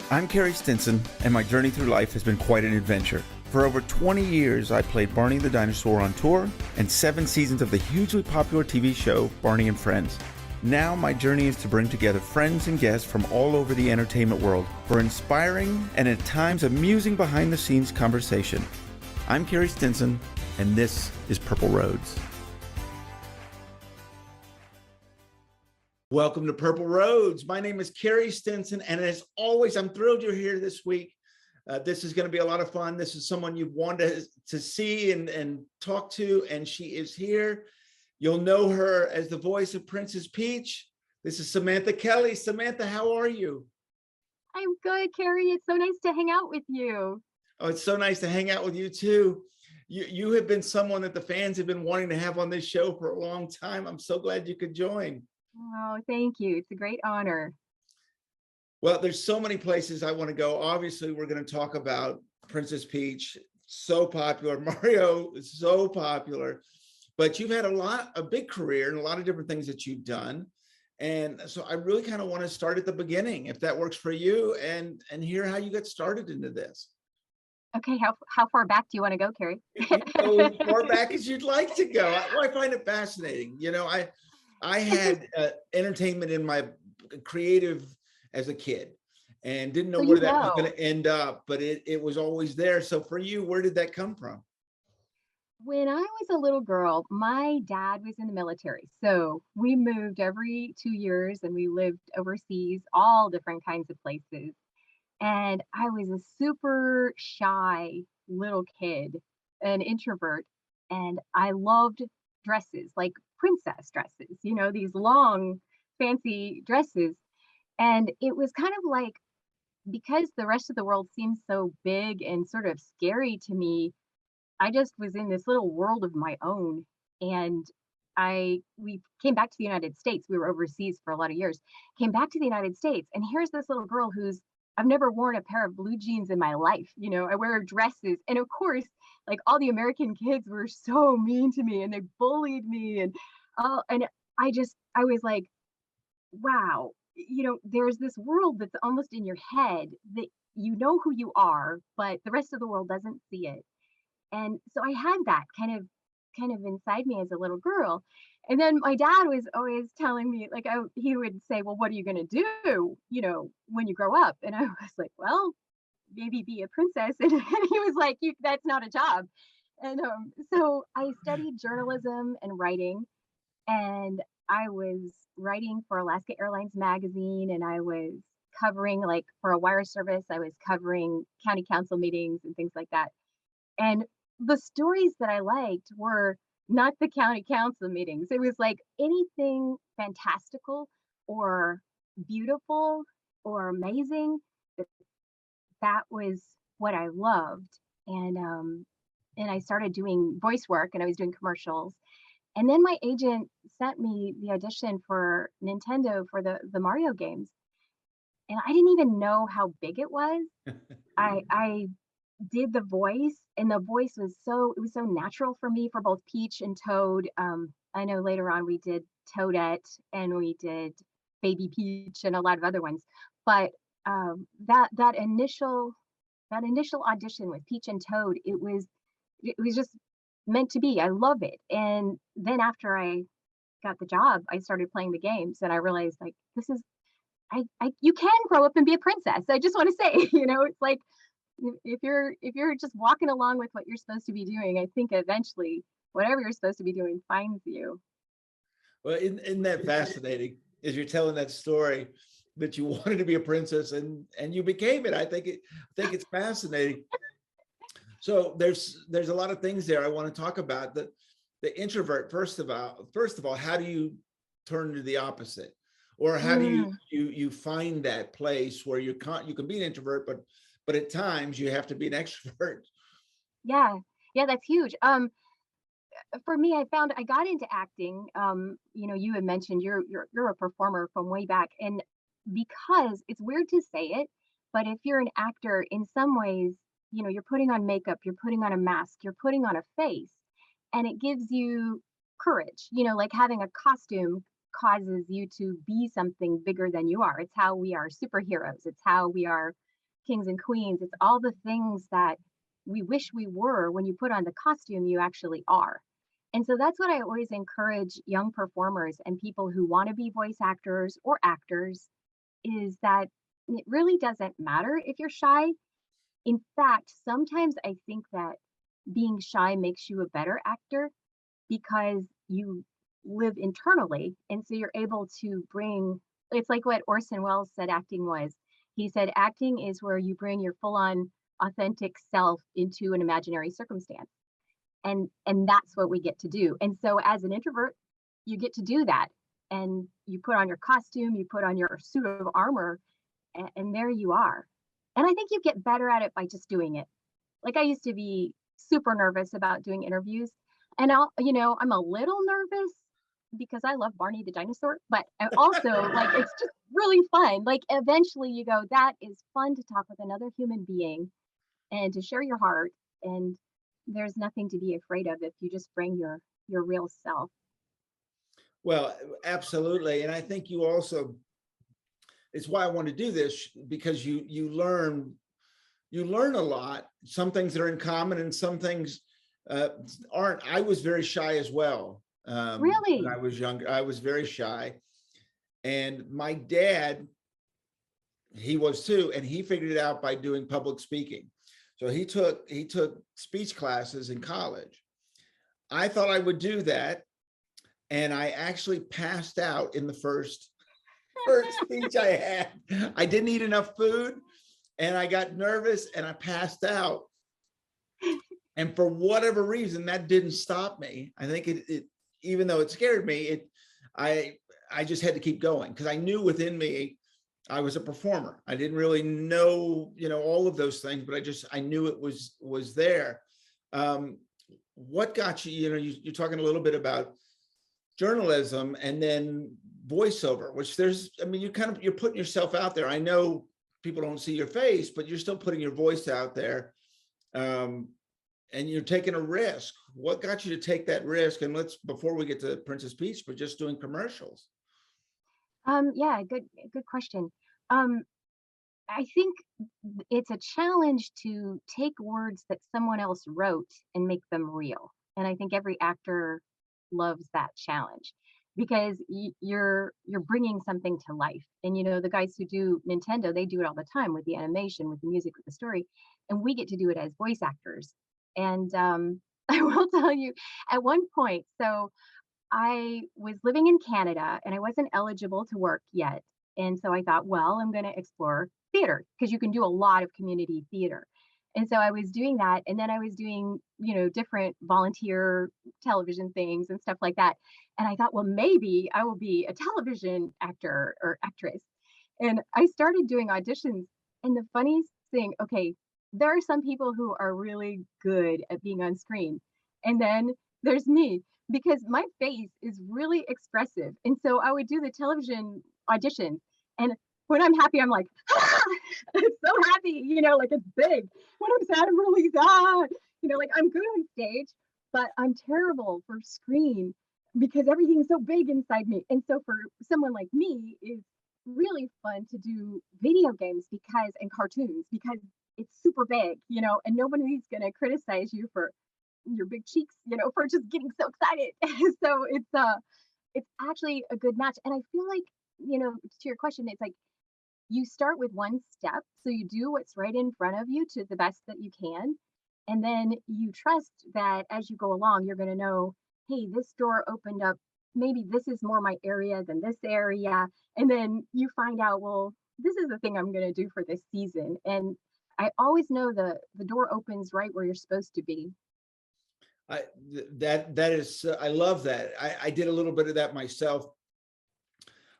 I'm Carey Stinson, and my journey through life has been quite an adventure. For over 20 years, I played Barney the Dinosaur on tour and 7 seasons of the hugely popular TV show Barney and Friends. Now my journey is to bring together friends and guests from all over the entertainment world for inspiring and at times amusing behind-the-scenes conversation. I'm Carey Stinson, and this is Purple Roads. Welcome to Purple Roads. My name is Carey Stinson, and as always, I'm thrilled you're here this week. This is going to be a lot of fun. This is someone you've wanted to see and talk to, and she is here. You'll know her as the voice of Princess Peach. This is Samantha Kelly. Samantha, how are you? I'm good, Carey. It's so nice to hang out with you. Oh, it's so nice to hang out with you too. You have been someone that the fans have been wanting to have on this show for a long time. I'm so glad you could join. Oh, thank you. It's a great honor. Well, there's so many places I want to go. Obviously, we're going to talk about Princess Peach, so popular. Mario is so popular, but you've had a big career and a lot of different things that you've done. And so I really kind of want to start at the beginning, if that works for you, and hear how you got started into this. Okay, how far back do you want to go, Carey? You can go as far back as you'd like to go. I find it fascinating. You know, I had entertainment in my creative as a kid and didn't know where that was going to end up, but it was always there. So for you, where did that come from? When I was a little girl, my dad was in the military. So we moved every 2 years and we lived overseas, all different kinds of places. And I was a super shy little kid, an introvert, and I loved dresses, like princess dresses, these long, fancy dresses. And it was kind of like, because the rest of the world seemed so big and sort of scary to me, I just was in this little world of my own. And we came back to the United States. We were overseas for a lot of years, came back to the United States. And here's this little girl I've never worn a pair of blue jeans in my life. I wear dresses. And of course, like all the American kids were so mean to me and they bullied me. And I was like, wow, there's this world that's almost in your head that you know who you are, but the rest of the world doesn't see it. And so I had that kind of inside me as a little girl. And then my dad was always telling me, like, he would say, well, what are you going to do, when you grow up? And I was like, well, maybe be a princess. And he was like, that's not a job. And so I studied journalism and writing, and I was writing for Alaska Airlines magazine, and I was covering, like, for a wire service, I was covering county council meetings and things like that. And the stories that I liked were not the county council meetings. It was like anything fantastical or beautiful or amazing. That was what I loved. And I started doing voice work, and I was doing commercials. And then my agent sent me the audition for Nintendo for the Mario games. And I didn't even know how big it was. I did the voice, and the voice was so natural for me for both Peach and Toad. I know later on we did Toadette and we did Baby Peach and a lot of other ones. But that initial audition with Peach and Toad, it was just meant to be. I love it. And then after I got the job, I started playing the games, and I realized, like, this is you can grow up and be a princess. I just want to say, it's like, if you're just walking along with what you're supposed to be doing, I think eventually whatever you're supposed to be doing finds you. Well, isn't that fascinating, as you're telling that story, that you wanted to be a princess and you became it? I think it's fascinating. So there's a lot of things there I want to talk about. The introvert, first of all, how do you turn to the opposite? Or how do you find that place where you can be an introvert, but at times you have to be an extrovert? Yeah, that's huge. For me, I found I got into acting. You had mentioned you're a performer from way back, and because it's weird to say it, but if you're an actor, in some ways, you're putting on makeup, you're putting on a mask, you're putting on a face, and it gives you courage. Like having a costume causes you to be something bigger than you are. It's how we are superheroes. It's how we are kings and queens. It's all the things that we wish we were. When you put on the costume, you actually are. And so that's what I always encourage young performers and people who want to be voice actors or actors, is that it really doesn't matter if you're shy. In fact, sometimes I think that being shy makes you a better actor because you live internally. And so you're able to bring, it's like what Orson Welles said acting was. He said, acting is where you bring your full on authentic self into an imaginary circumstance. And that's what we get to do. And so as an introvert, you get to do that. And you put on your costume, you put on your suit of armor, and there you are. And I think you get better at it by just doing it. Like I used to be super nervous about doing interviews. And I'm a little nervous because I love Barney the dinosaur, but I also like it's just really fun. Like eventually you go, that is fun to talk with another human being and to share your heart. And there's nothing to be afraid of if you just bring your real self. Well, absolutely. And I think you also, it's why I want to do this, because you learn a lot. Some things that are in common and some things aren't. I was very shy as well. Really? When I was younger, I was very shy. And my dad, he was too, and he figured it out by doing public speaking. So he took speech classes in college. I thought I would do that, and I actually passed out in the first speech I had. I didn't eat enough food, and I got nervous, and I passed out. And for whatever reason, that didn't stop me. I think it even though it scared me, I just had to keep going because I knew within me I was a performer. I didn't really know, all of those things, but I knew it was there. What got you, you're talking a little bit about journalism and then voiceover, which you're putting yourself out there. I know people don't see your face, but you're still putting your voice out there. And you're taking a risk. What got you to take that risk? And before we get to Princess Peach, but just doing commercials. Yeah, good question. I think it's a challenge to take words that someone else wrote and make them real. And I think every actor loves that challenge because you're bringing something to life. And the guys who do Nintendo, they do it all the time with the animation, with the music, with the story, and we get to do it as voice actors. And I will tell you, at one point, so I was living in Canada and I wasn't eligible to work yet. And so I thought, well, I'm going to explore theater because you can do a lot of community theater. And so I was doing that. And then I was doing, different volunteer television things and stuff like that. And I thought, well, maybe I will be a television actor or actress. And I started doing auditions. And the funniest thing, okay, there are some people who are really good at being on screen. And then there's me, because my face is really expressive. And so I would do the television auditions. And when I'm happy, I'm like, ah! I'm so happy, like it's big. When I'm sad, I'm really sad. Like I'm good on stage, but I'm terrible for screen because everything's so big inside me. And so for someone like me, it's really fun to do video games and cartoons because it's super big, and nobody's going to criticize you for your big cheeks, for just getting so excited. So it's actually a good match. And I feel like, to your question, it's like you start with one step. So you do what's right in front of you to the best that you can. And then you trust that as you go along, you're going to know, hey, this door opened up. Maybe this is more my area than this area. And then you find out, well, this is the thing I'm going to do for this season. And I always know the door opens right where you're supposed to be. I love that. I did a little bit of that myself.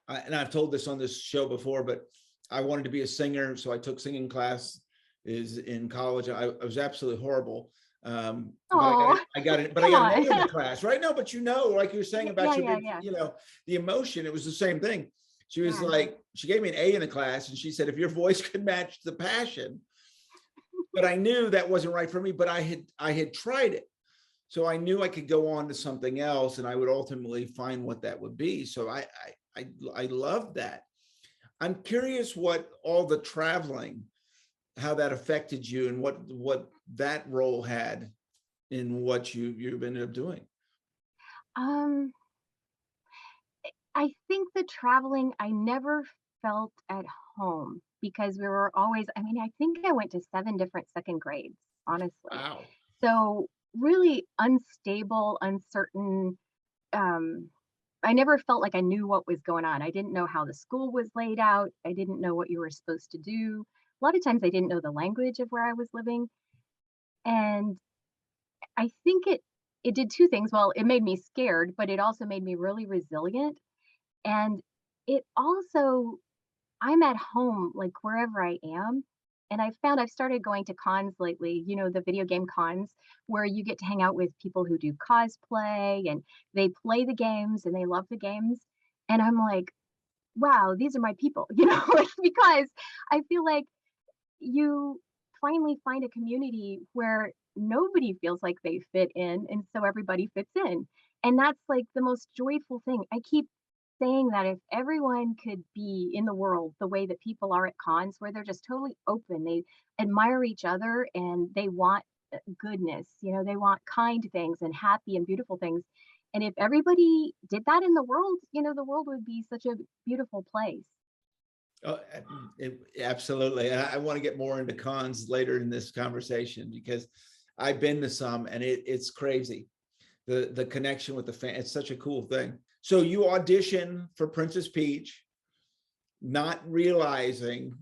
And I've told this on this show before, but I wanted to be a singer. So I took singing classes in college. I was absolutely horrible. But I got it, but I got an A in the class, right? No, but like you were saying about the emotion, it was the same thing. She was like, she gave me an A in the class and she said, if your voice could match the passion, but I knew that wasn't right for me, but I had tried it. So I knew I could go on to something else and I would ultimately find what that would be. So I love that. I'm curious what all the traveling how that affected you and what that role had in what you've ended up doing. Um, I think the traveling, I never felt at home because we were always, I mean, I think I went to 7 different second grades, honestly. Wow. So really unstable, uncertain. Um, I never felt like I knew what was going on. I didn't know how the school was laid out. I didn't know what you were supposed to do. A lot of times I didn't know the language of where I was living. And I think it did 2 things. Well, it made me scared, but it also made me really resilient. And it also, I'm at home, like wherever I am. And I've found I've started going to cons lately, the video game cons where you get to hang out with people who do cosplay and they play the games and they love the games. And I'm like, wow, these are my people, like, because I feel like you finally find a community where nobody feels like they fit in. And so everybody fits in. And that's like the most joyful thing. I keep saying that if everyone could be in the world the way that people are at cons, where they're just totally open, they admire each other and they want goodness, they want kind things and happy and beautiful things. And if everybody did that in the world, the world would be such a beautiful place. Oh, absolutely. And I want to get more into cons later in this conversation because I've been to some and it's crazy. The connection with the fan, it's such a cool thing. So you audition for Princess Peach, not realizing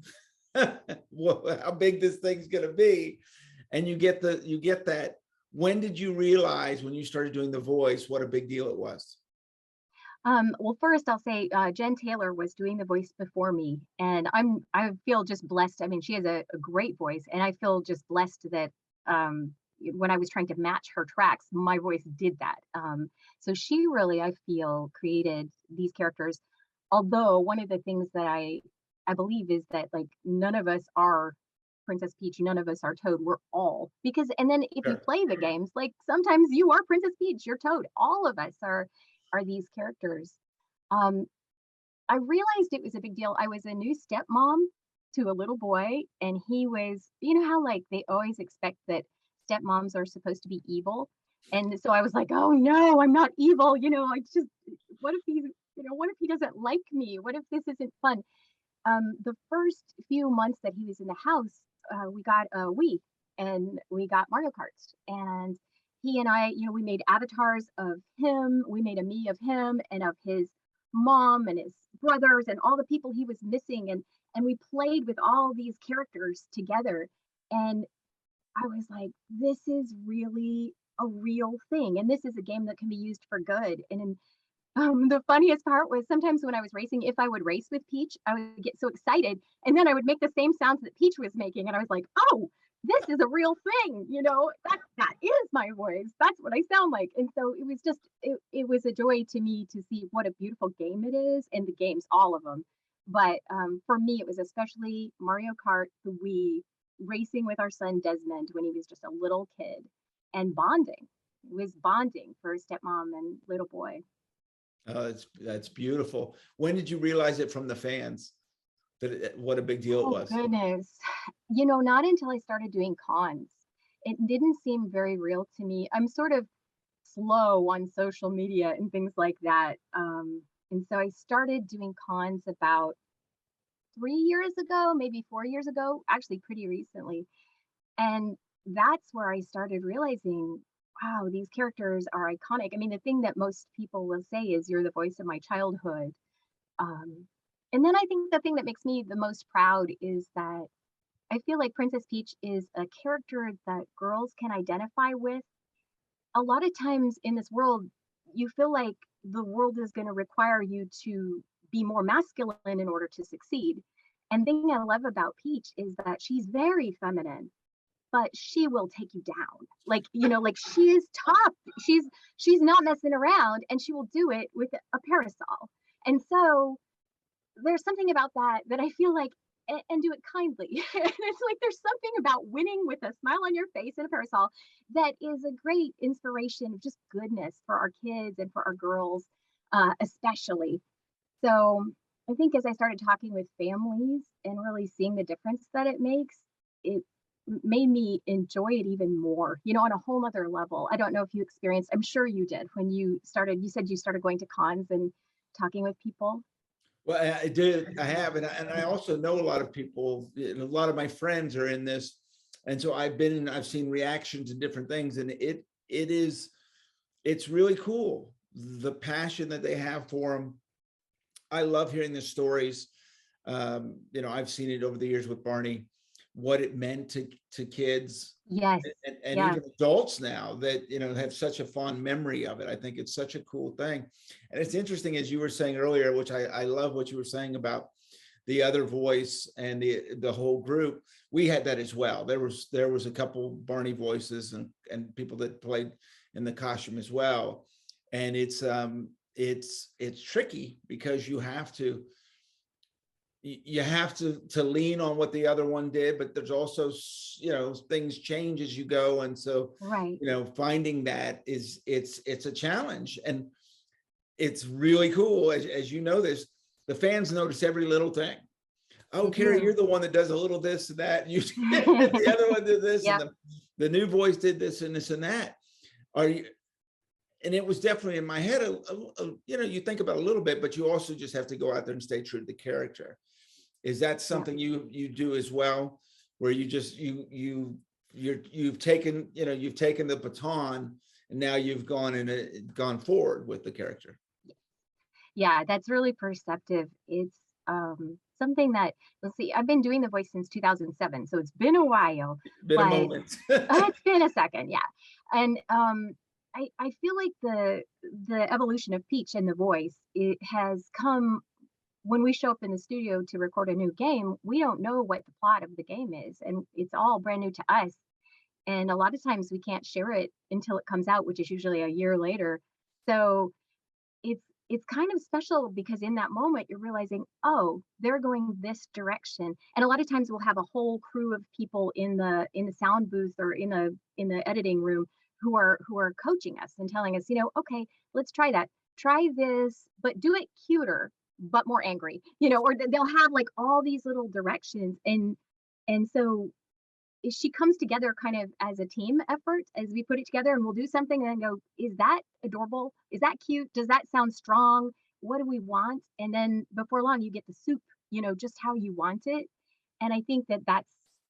how big this thing's going to be, and you get that. When did you realize, when you started doing the voice, what a big deal it was? Well, first I'll say Jen Taylor was doing the voice before me, and I feel just blessed. I mean, she has a great voice, and I feel just blessed that when I was trying to match her tracks, my voice did that. So she really, I feel, created these characters. Although one of the things that I believe is that like none of us are Princess Peach, none of us are Toad. We're all, because and then if you Sure. play the games, like sometimes you are Princess Peach, you're Toad. All of us are these characters. Um, I realized it was a big deal. I was a new stepmom to a little boy, and he was, how like they always expect that stepmoms are supposed to be evil. And so I was like, oh no, I'm not evil. I just, what if what if he doesn't like me? What if this isn't fun? The first few months that he was in the house, we got a Wii and we got Mario Kart. And he and I, we made avatars of him. We made a me of him and of his mom and his brothers and all the people he was missing. And we played with all these characters together. And I was like, this is really a real thing. And this is a game that can be used for good. And the funniest part was sometimes when I was racing, if I would race with Peach, I would get so excited. And then I would make the same sounds that Peach was making. And I was like, oh, this is a real thing. That is my voice. That's what I sound like. And so it was just, it was a joy to me to see what a beautiful game it is. And the games, all of them. But for me, it was especially Mario Kart, the Wii, racing with our son Desmond when he was just a little kid, and bonding. It was bonding for stepmom and little boy. Oh, that's beautiful. When did you realize it from the fans that what a big deal it Oh was? goodness. Not until I started doing cons. It didn't seem very real to me. I'm sort of slow on social media and things like that. And so I started doing cons about 3 years ago, maybe 4 years ago, actually pretty recently. And that's where I started realizing, wow, these characters are iconic. I mean, the thing that most people will say is you're the voice of my childhood. Um, and then I think the thing that makes me the most proud is that I feel like Princess Peach is a character that girls can identify with. A lot of times in this world, you feel like the world is going to require you to be more masculine in order to succeed. And the thing I love about Peach is that she's very feminine, but she will take you down. Like she is tough. She's not messing around, and she will do it with a parasol. And so there's something about that I feel like, and do it kindly. And it's like there's something about winning with a smile on your face and a parasol that is a great inspiration of just goodness for our kids and for our girls, especially. So I think as I started talking with families and really seeing the difference that it makes, it made me enjoy it even more, on a whole nother level. I don't know if you experienced, I'm sure you did when you said you started going to cons and talking with people. Well, I did. I have, and I also know a lot of people. And a lot of my friends are in this, and so I've seen reactions to different things, and it's really cool. The passion that they have for them. I love hearing the stories. I've seen it over the years with Barney, what it meant to kids Yes. and Yeah. even adults now that have such a fond memory of it. I think it's such a cool thing. And it's interesting, as you were saying earlier, which I love what you were saying about the other voice and the whole group. We had that as well. There was a couple Barney voices and people that played in the costume as well. And it's tricky because you have to lean on what the other one did, but there's also things change as you go, and so Right. finding that it's a challenge, and it's really cool. As you know, this, the fans notice every little thing. Oh, Carey, you're the one that does a little this and that. You the other one did this, Yep. and the new voice did this and this and that. Are you? And it was definitely in my head. You think about a little bit, but you also just have to go out there and stay true to the character. Is that something you do as well, where you just you've taken the baton and now you've gone forward with the character? Yeah, that's really perceptive. It's something that, let's see, I've been doing the voice since 2007, so it's been a while, Been a but moment. it's been a second, yeah. And I feel like the evolution of Peach and the voice, it has come when we show up in the studio to record a new game. We don't know what the plot of the game is, and it's all brand new to us. And a lot of times we can't share it until it comes out, which is usually a year later. So it's it's kind of special because in that moment you're realizing, oh, they're going this direction. And a lot of times we'll have a whole crew of people in the sound booth or in the editing room who are coaching us and telling us, okay, let's try that. Try this, but do it cuter, but more angry, or they'll have like all these little directions. And so she comes together kind of as a team effort as we put it together, and we'll do something and then go, is that adorable? Is that cute? Does that sound strong? What do we want? And then before long you get the soup, just how you want it. And I think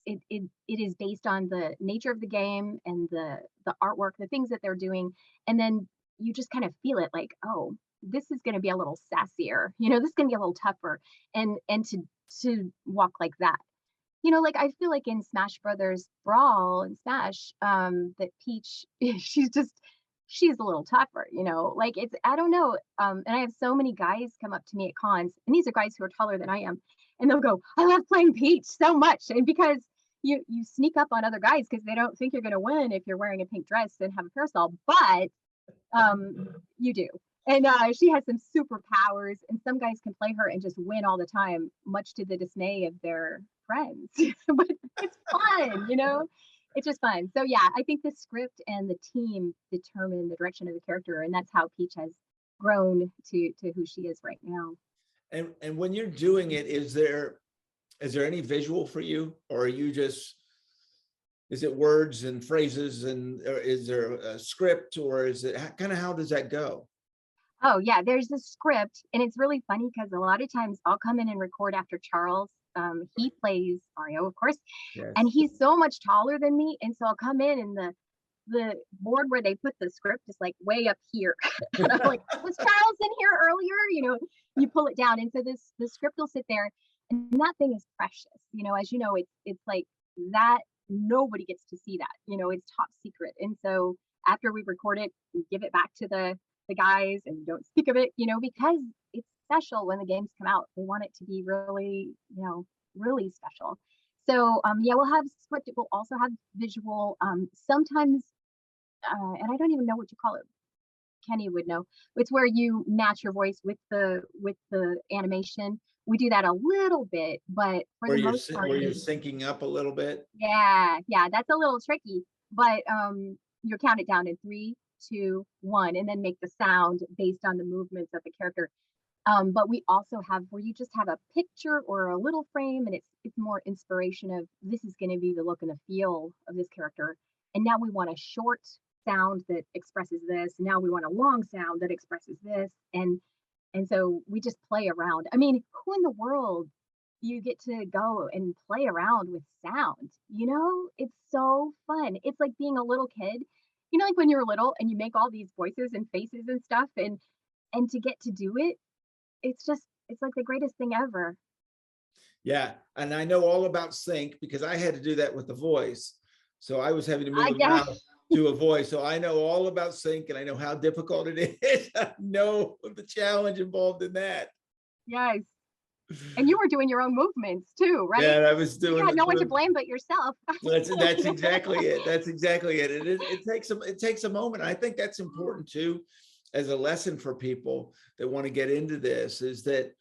it is based on the nature of the game and the artwork, the things that they're doing. And then you just kind of feel it like, oh, this is going to be a little sassier, this is going to be a little tougher. And to walk like that, like I feel like in Smash Brothers Brawl and Smash, that Peach, she's a little tougher, like it's, I don't know. And I have so many guys come up to me at cons, and these are guys who are taller than I am, and they'll go, I love playing Peach so much. And because you sneak up on other guys because they don't think you're going to win if you're wearing a pink dress and have a parasol, but you do. And she has some superpowers, and some guys can play her and just win all the time, much to the dismay of their friends. But it's fun, It's just fun. So yeah, I think the script and the team determine the direction of the character, and that's how Peach has grown to who she is right now. And when you're doing it, is there any visual for you, or are you just, is it words and phrases, or is there a script, or is it kind of, how does that go? Oh yeah, there's a script, and it's really funny because a lot of times I'll come in and record after Charles. He plays Mario, of course, Yes. and he's so much taller than me, and so I'll come in and the board where they put the script is like way up here. And I'm like, was Charles in here earlier? You pull it down, and so the script will sit there, and that thing is precious. As you know, it's like that. Nobody gets to see that. It's top secret, and so after we record it, we give it back to the guys and don't speak of it, because it's special when the games come out. They want it to be really, really special. So yeah, we'll have script. We'll also have visual. Sometimes, and I don't even know what you call it. Kenny would know. It's where you match your voice with the animation. We do that a little bit, but for the most part, where you're syncing up a little bit. Yeah, that's a little tricky. But you count it down in 3, 2, 1, and then make the sound based on the movements of the character. But we also have where you just have a picture or a little frame, and it's more inspiration of this is going to be the look and the feel of this character. And now we want a short sound that expresses this. Now we want a long sound that expresses this. And so we just play around. I mean, who in the world you get to go and play around with sound? It's so fun. It's like being a little kid. Like when you're little and you make all these voices and faces and stuff, and to get to do it, it's like the greatest thing ever. Yeah, and I know all about sync because I had to do that with the voice. So I was having to move I a guess. mouth to a voice. So I know all about sync and I know how difficult it is. I know the challenge involved in that. Yes. And you were doing your own movements too, right? Yeah, I was So you doing had no one to the blame but yourself. that's exactly it. That's exactly it. It takes a moment. I think that's important too, as a lesson for people that want to get into this, is that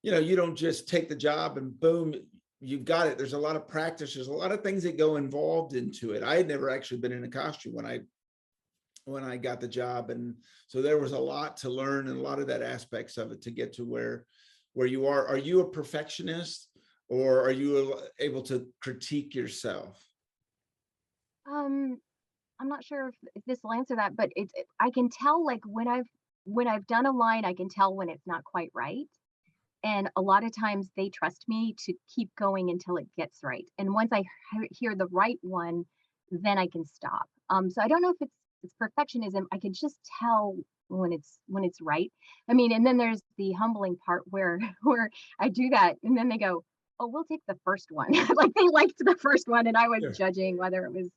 you don't just take the job and boom, you've got it. There's a lot of practice. There's a lot of things that go involved into it. I had never actually been in a costume when I got the job, and so there was a lot to learn and a lot of that aspects of it to get to where you are. Are you a perfectionist, or are you able to critique yourself? Um, I'm not sure if this will answer that, but I can tell like when I've done a line, I can tell when it's not quite right. And a lot of times they trust me to keep going until it gets right. And once I hear the right one, then I can stop. So I don't know if it's perfectionism. I can just tell when it's right. I mean, and then there's the humbling part where where I do that, and then they go, "Oh, we'll take the first one." Like they liked the first one, and I was Sure. judging whether it was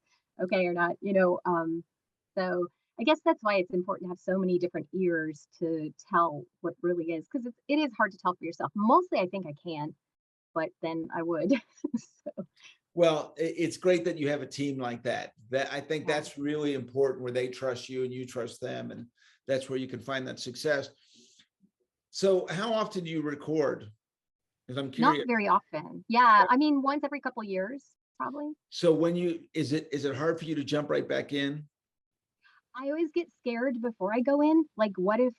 okay or not. So I guess that's why it's important to have so many different ears to tell what really is, because it is hard to tell for yourself. Mostly, I think I can, but then I would. So, Well, it's great that you have a team like that. That I think yeah. that's really important, where they trust you and you trust them, and that's where you can find that success. So, how often do you record? Because I'm Not curious. very often. Yeah, I mean, once every couple years, probably. So, when you is it hard for you to jump right back in? I always get scared before I go in. Like, what if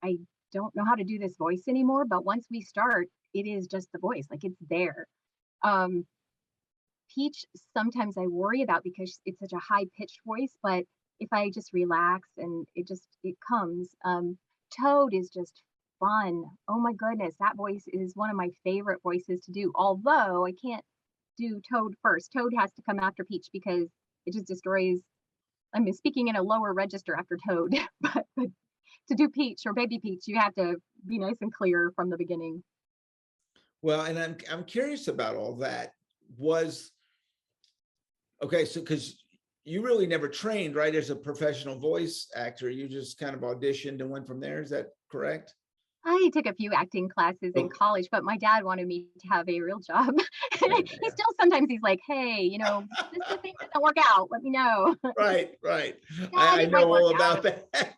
I don't know how to do this voice anymore? But once we start, it is just the voice, like it's there. Um, Peach, sometimes I worry about because it's such a high pitched voice, but if I just relax and it comes. Toad is just fun. Oh my goodness, that voice is one of my favorite voices to do. Although I can't do Toad first. Toad has to come after Peach because it just destroys. I mean, speaking in a lower register after Toad, but to do Peach or Baby Peach, you have to be nice and clear from the beginning. Well, and I'm curious about all that. Was okay, so because you really never trained, right, as a professional voice actor, you just kind of auditioned and went from there. Is that correct? I took a few acting classes in Oh, college, but my dad wanted me to have a real job. He yeah. still sometimes he's like, "Hey, this thing doesn't work out. Let me know." Right, right. Dad, I it know might work all about out. that.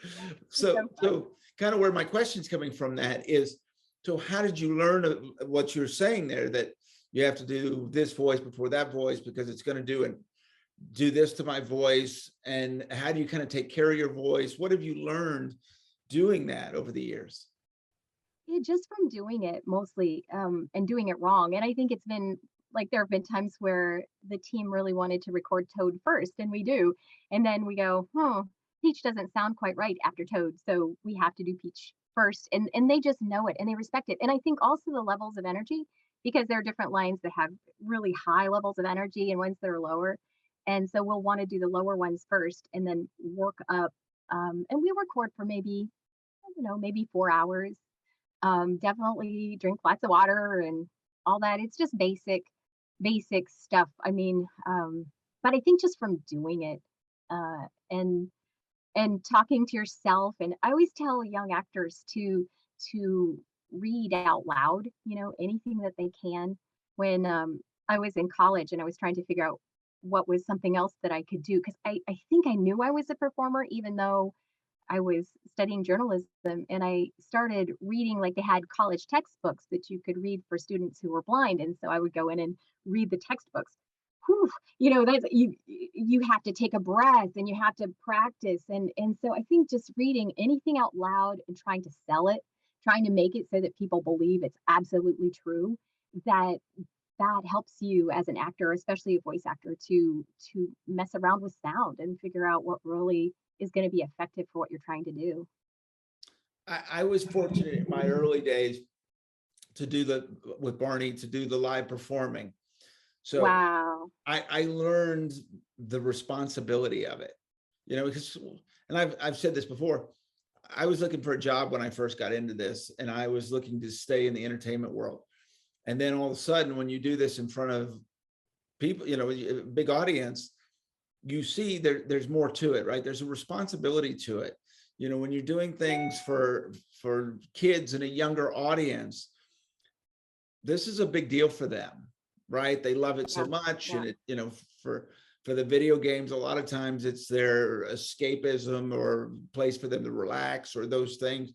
It's So, so fun. so kind of where my question's coming from that is, so how did you learn what you're saying there, that you have to do this voice before that voice because it's going to do this to my voice, and how do you kind of take care of your voice? What have you learned doing that over the years? Yeah, just from doing it mostly, and doing it wrong. And I think it's been like there have been times where the team really wanted to record Toad first, and we do. And then we go, Peach doesn't sound quite right after Toad. So we have to do Peach first. And they just know it and they respect it. And I think also the levels of energy, because there are different lines that have really high levels of energy and ones that are lower. And so we'll want to do the lower ones first and then work up. And we record for maybe, I don't know, maybe 4 hours. Definitely drink lots of water and all that. It's just basic stuff. I mean, but I think just from doing it, uh, and talking to yourself, and I always tell young actors to read out loud, anything that they can. When I was in college and I was trying to figure out what was something else that I could do, because I think I knew I was a performer, even though I was studying journalism, and I started reading, like they had college textbooks that you could read for students who were blind. And so I would go in and read the textbooks. whew, that's you have to take a breath and you have to practice. And so I think just reading anything out loud and trying to sell it, trying to make it so that people believe it's absolutely true, that that helps you as an actor, especially a voice actor, to mess around with sound and figure out what really is going to be effective for what you're trying to do. I was fortunate in my early days to do with Barney, to do the live performing. So Wow. I learned the responsibility of it, because, and I've said this before, I was looking for a job when I first got into this, and I was looking to stay in the entertainment world. And then all of a sudden, when you do this in front of people, a big audience, you see there's more to it, right? There's a responsibility to it. When you're doing things for kids and a younger audience, this is a big deal for them, right? They love it so Yeah. much. Yeah. And for the video games, a lot of times it's their escapism or place for them to relax or those things.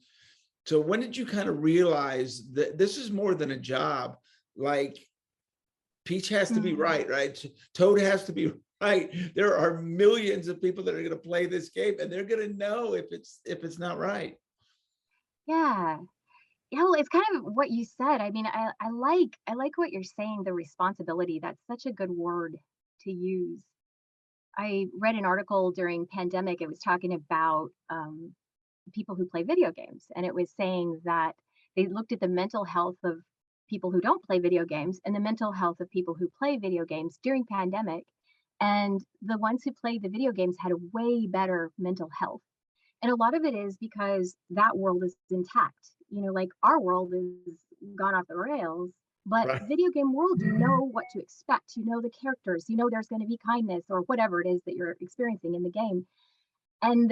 So when did you kind of realize that this is more than a job? Like, Peach has to be Mhm. right? Toad has to be right. There are millions of people that are going to play this game, and they're going to know if it's not right. Yeah. Yeah, well, it's kind of what you said. I mean, I like what you're saying, the responsibility. That's such a good word to use. I read an article during pandemic. It was talking about people who play video games, and it was saying that they looked at the mental health of people who don't play video games and the mental health of people who play video games during pandemic, and the ones who played the video games had a way better mental health. And a lot of it is because that world is intact. Like our world is gone off the rails, but Right. video game world, you know what to expect. You know the characters, there's going to be kindness or whatever it is that you're experiencing in the game. And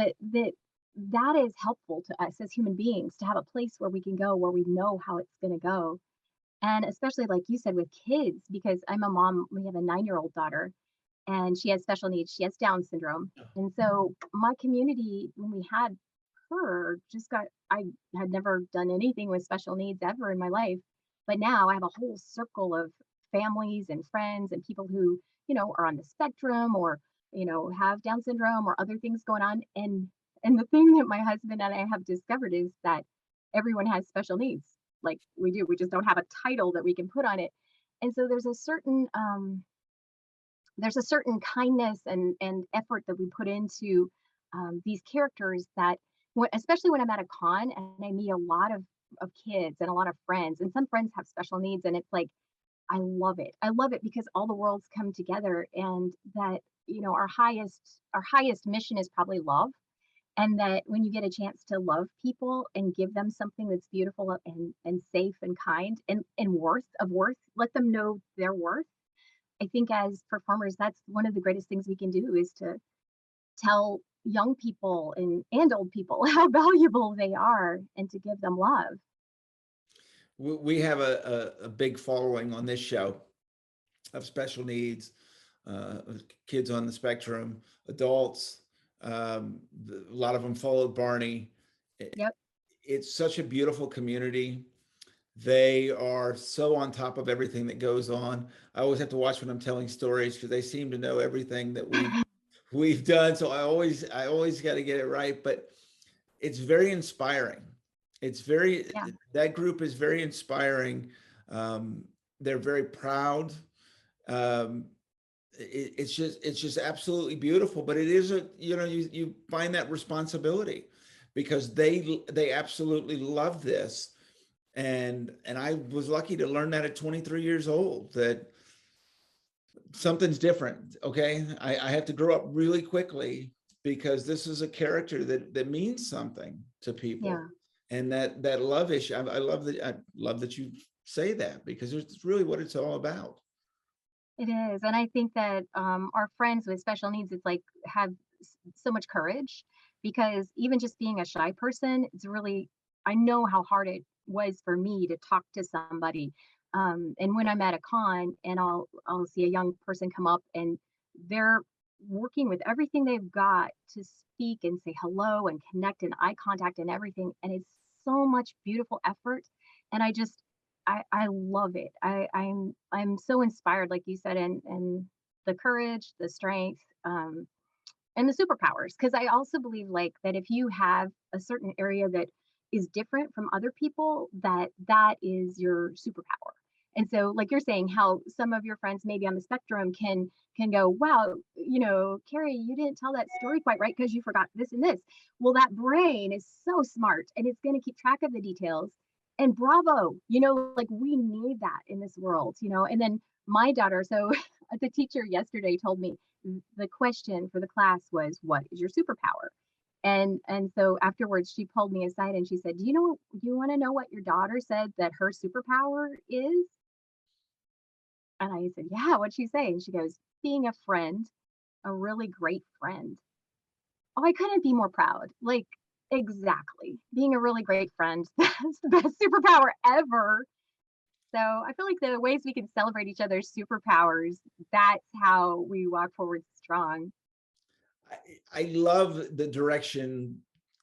that is helpful to us as human beings to have a place where we can go where we know how it's going to go. And especially like you said with kids, because I'm a mom, we have a 9-year-old daughter and she has special needs. She has Down syndrome. And so my community, when we had her, I had never done anything with special needs ever in my life. But now I have a whole circle of families and friends and people who, are on the spectrum or, have Down syndrome or other things going on. And the thing that my husband and I have discovered is that everyone has special needs. Like we do. We just don't have a title that we can put on it. And so there's a certain kindness and effort that we put into these characters that especially when I'm at a con and I meet a lot of kids and a lot of friends, and some friends have special needs, and it's like I love it because all the worlds come together, and that our highest mission is probably love, and that when you get a chance to love people and give them something that's beautiful and safe and kind and worth, let them know their worth. I think as performers, that's one of the greatest things we can do is to tell young people and old people how valuable they are and to give them love. We have a big following on this show of special needs, kids on the spectrum, adults. A lot of them followed Barney. Yep. It's such a beautiful community. They are so on top of everything that goes on. I always have to watch when I'm telling stories because they seem to know everything that we've done. So I always got to get it right. But it's very inspiring. It's very Yeah. that group is very inspiring. Um, they're very proud. Um, it's just absolutely beautiful. But it is you find that responsibility because they absolutely love this. And I was lucky to learn that at 23 years old, that something's different. Okay. I have to grow up really quickly because this is a character that means something to people. Yeah. And that love issue, I love that you say that because it's really what it's all about. It is. And I think that our friends with special needs, it's like have so much courage because even just being a shy person, I know how hard it was for me to talk to somebody. And when I'm at a con and I'll see a young person come up and they're working with everything they've got to speak and say hello and connect and eye contact and everything. And it's so much beautiful effort. And I love it. I'm so inspired, like you said, and the courage, the strength, and the superpowers. Because I also believe like that if you have a certain area that is different from other people, that that is your superpower. And so, like you're saying, how some of your friends maybe on the spectrum can go, wow, Carrie, you didn't tell that story quite right because you forgot this and this. Well, that brain is so smart and it's going to keep track of the details. And bravo, like we need that in this world. And then my daughter, so the teacher yesterday told me the question for the class was, what is your superpower? And so afterwards she pulled me aside and she said, do you want to know what your daughter said that her superpower is? And I said, yeah, what'd she say? And she goes, being a friend, a really great friend. Oh, I couldn't be more proud. Like, exactly. Being a really great friend. That's the best superpower ever. So I feel like the ways we can celebrate each other's superpowers, that's how we walk forward strong. I love the direction.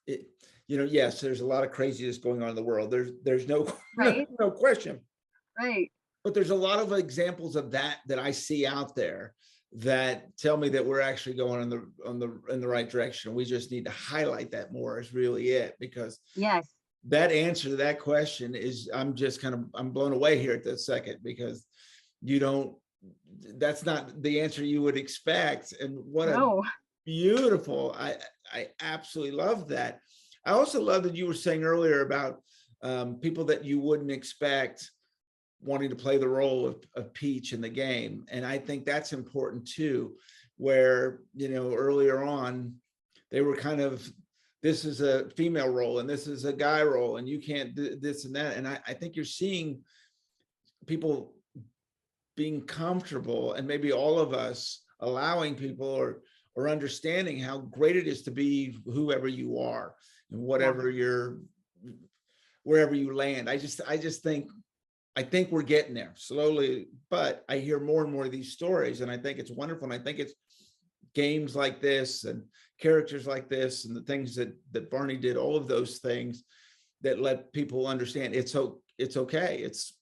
It, yes, there's a lot of craziness going on in the world. There's no Right? no question. Right. But there's a lot of examples of that I see out there that tell me that we're actually going in the right direction. We just need to highlight that more is really it, because Yes. that answer to that question is, I'm blown away here at this second, because that's not the answer you would expect. And what a No. beautiful, I absolutely love that. I also love that you were saying earlier about people that you wouldn't expect wanting to play the role of Peach in the game. And I think that's important too, where, earlier on, they were kind of, this is a female role and this is a guy role and you can't do this and that. And I think you're seeing people being comfortable, and maybe all of us allowing people or understanding how great it is to be whoever you are and whatever wherever you land. I just think we're getting there slowly, but I hear more and more of these stories and I think it's wonderful. And I think it's games like this and characters like this and the things that Barney did, all of those things that let people understand it's okay. It's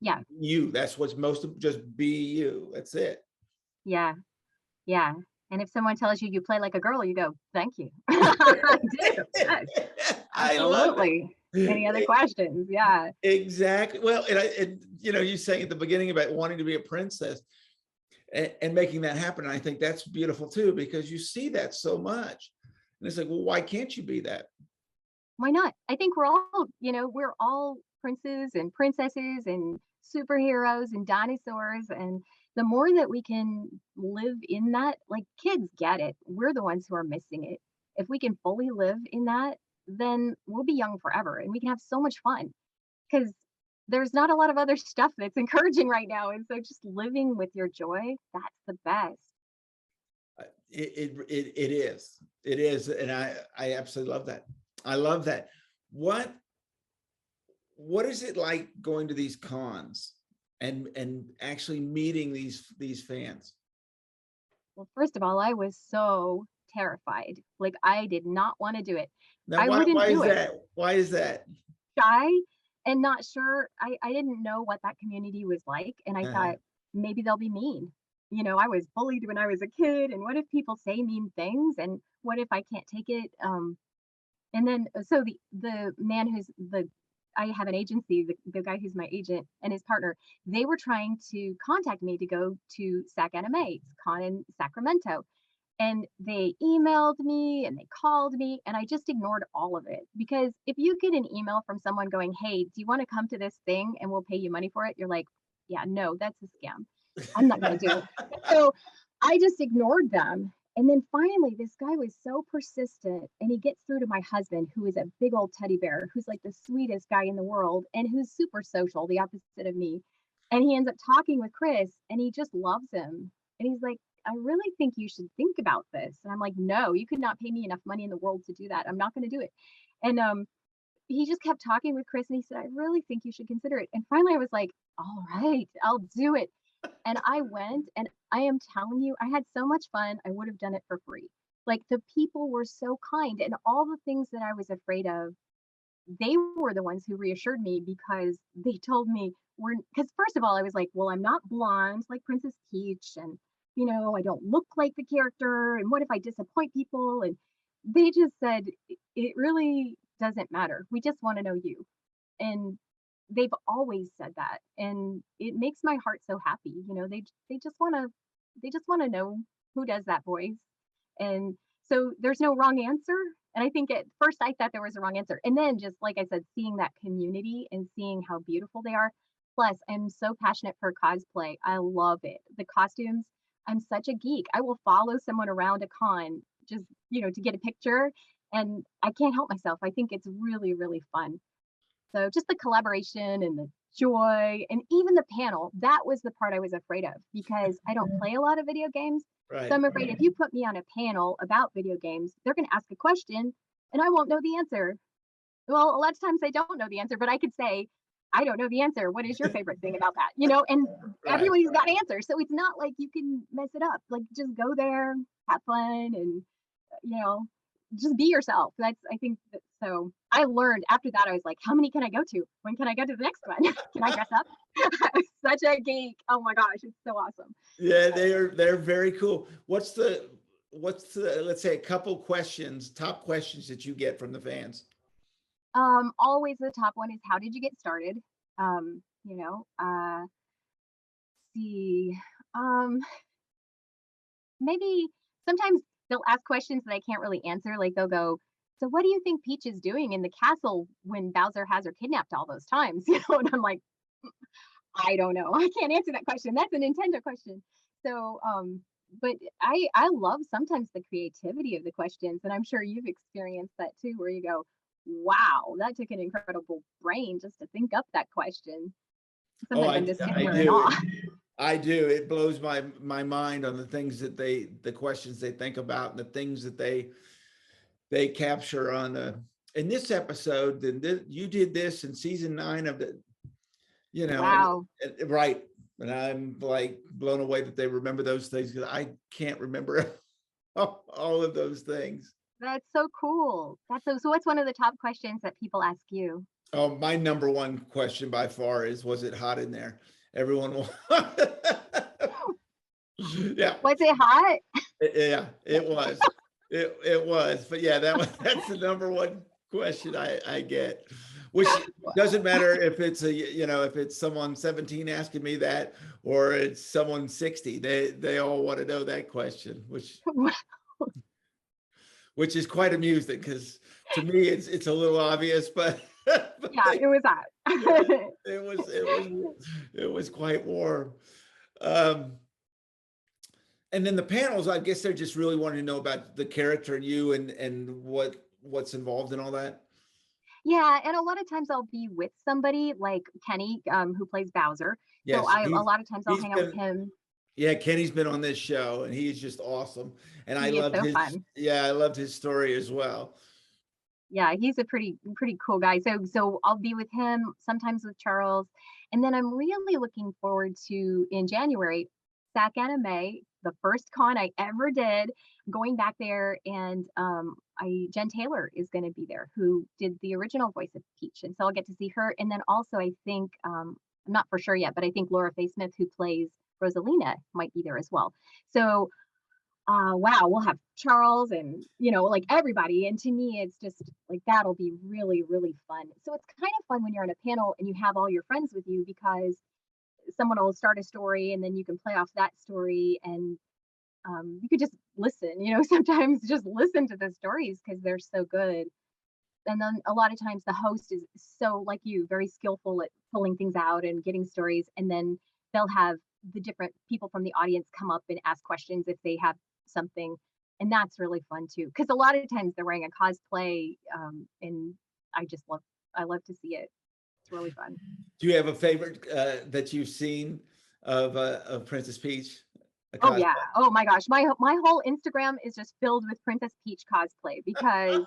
Yeah. you. That's what's most of, just be you. That's it. Yeah. Yeah. And if someone tells you you play like a girl, you go, thank you. I do. Yes, I love absolutely. Any other it. questions? Yeah. Exactly. Well, and you saying at the beginning about wanting to be a princess and making that happen. And I think that's beautiful too, because you see that so much. And it's like, well, why can't you be that? Why not? I think we're all princes and princesses and superheroes and dinosaurs. And the more that we can live in that, like kids get it. We're the ones who are missing it. If we can fully live in that, then we'll be young forever and we can have so much fun because there's not a lot of other stuff that's encouraging right now. And so just living with your joy, that's the best. It is. It is. And I absolutely love that. I love that. What is it like going to these cons and actually meeting these fans? Well, first of all, I was so terrified. Like I did not want to do it. Now, I why wouldn't is do it. that? Why is that? Shy and not sure. I didn't know what that community was like. And I Uh-huh. thought maybe they'll be mean. I was bullied when I was a kid. And what if people say mean things? And what if I can't take it? And then so the man who's the I have an agency, the guy who's my agent and his partner, they were trying to contact me to go to Sac Anime Con in Sacramento. And they emailed me and they called me, and I just ignored all of it. Because if you get an email from someone going, hey, do you want to come to this thing and we'll pay you money for it? You're like, yeah, no, that's a scam. I'm not going to do it. So I just ignored them. And then finally, this guy was so persistent and he gets through to my husband, who is a big old teddy bear, who's like the sweetest guy in the world and who's super social, the opposite of me. And he ends up talking with Chris and he just loves him. And he's like, I really think you should think about this. And I'm like, no, you could not pay me enough money in the world to do that. I'm not going to do it. And he just kept talking with Chris and he said, I really think you should consider it. And finally I was like, all right, I'll do it. And I went, and I am telling you, I had so much fun. I would have done it for free. Like the people were so kind, and all the things that I was afraid of, they were the ones who reassured me because they told me because first of all, I was like, well, I'm not blonde like Princess Peach, and I don't look like the character. And what if I disappoint people? And they just said, it really doesn't matter. We just want to know you. And they've always said that. And it makes my heart so happy. They just want to, know who does that voice. And so there's no wrong answer. And I think at first I thought there was a wrong answer. And then just like I said, seeing that community and seeing how beautiful they are. Plus, I'm so passionate for cosplay. I love it. The costumes, I'm such a geek. I will follow someone around a con just, to get a picture. And I can't help myself. I think it's really, really fun. So just the collaboration and the joy and even the panel, that was the part I was afraid of because I don't play a lot of video games. Right. So I'm afraid if you put me on a panel about video games, they're going to ask a question and I won't know the answer. Well, a lot of times I don't know the answer, but I could say, I don't know the answer. What is your favorite thing about that? And Right. everybody's got answers. So it's not like you can mess it up. Like just go there, have fun, and, just be yourself. I think that, so I learned after that, I was like, how many can I go to? When can I go to the next one? Can I dress up? Such a geek. Oh my gosh, it's so awesome. Yeah, they're very cool. What's the let's say a couple questions, top questions that you get from the fans? Always the top one is how did you get started? Um, you know, uh see, maybe sometimes they'll ask questions that I can't really answer. Like they'll go, so what do you think Peach is doing in the castle when Bowser has her kidnapped all those times? And I'm like, I don't know. I can't answer that question. That's a Nintendo question. So, but I love sometimes the creativity of the questions, and I'm sure you've experienced that too, where you go, "Wow, that took an incredible brain just to think up that question." Oh, Sometimes I'm just sitting I there in do. awe. I do. It blows my mind on the things that the questions they think about and the things that they capture on the in this episode. Then you did this in season 9 of the, Wow, right. And I'm like blown away that they remember those things because I can't remember all of those things. that's so cool. That's so. So, what's one of the top questions that people ask you? Oh, my number one question by far is, was it hot in there? Everyone will. Yeah. Was it hot? Yeah, it was. It was. But yeah, that's the number one question I get. Which doesn't matter if it's if it's someone 17 asking me that or it's someone 60. They all want to know that question, which is quite amusing because to me it's a little obvious, but Yeah, it was hot. yeah, it was quite warm. Um, and then the panels, I guess they're just really wanting to know about the character and you and what's involved in all that. Yeah, and a lot of times I'll be with somebody like Kenny, who plays Bowser. So Yes, a lot of times I'll he's hang out with been him. yeah, Kenny's been on this show and he's just awesome. And He is so fun. I loved his story as well. Yeah, he's a pretty cool guy. So I'll be with him, sometimes with Charles. And then I'm really looking forward to in January, SAC Anime, the first con I ever did, going back there and I Jen Taylor is gonna be there, who did the original voice of Peach. And so I'll get to see her. And then also I think I'm not for sure yet, but I think Laura Faye Smith, who plays Rosalina, might be there as well. So wow, we'll have Charles and, like everybody. And to me, it's just like that'll be really, really fun. So it's kind of fun when you're on a panel and you have all your friends with you because someone will start a story and then you can play off that story and you could just listen, sometimes just listen to the stories because they're so good. And then a lot of times the host is so like you, very skillful at pulling things out and getting stories. And then they'll have the different people from the audience come up and ask questions if they have something. And that's really fun too. Because a lot of times they're wearing a cosplay, and I love to see it. It's really fun. Do you have a favorite that you've seen of Princess Peach? Oh yeah. Oh my gosh. My whole Instagram is just filled with Princess Peach cosplay because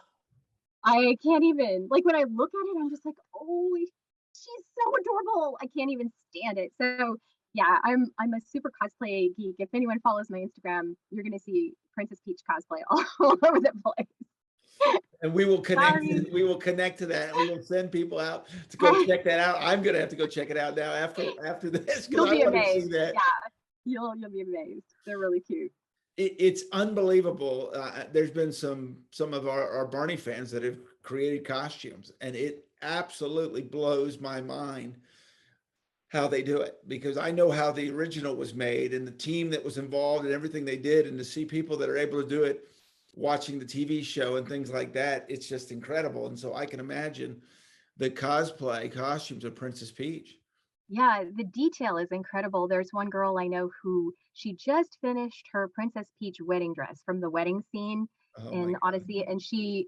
I can't even like when I look at it, I'm just like, oh, she's so adorable. I can't even stand it. So yeah, I'm a super cosplay geek. If anyone follows my Instagram, you're gonna see Princess Peach cosplay all over the place. And we will connect. Sorry. We will connect to that. We will send people out to go check that out. I'm gonna have to go check it out now after this You'll because I be want to see amazed. that. Yeah. You'll be amazed. They're really cute. It's unbelievable. There's been some of our Barney fans that have created costumes, and it absolutely blows my mind how they do it, because I know how the original was made and the team that was involved and everything they did, and to see people that are able to do it watching the TV show and things like that, it's just incredible. And so I can imagine the cosplay costumes of Princess Peach. Yeah, the detail is incredible. There's one girl I know who she just finished her Princess Peach wedding dress from the wedding scene Oh my in God. Odyssey, and she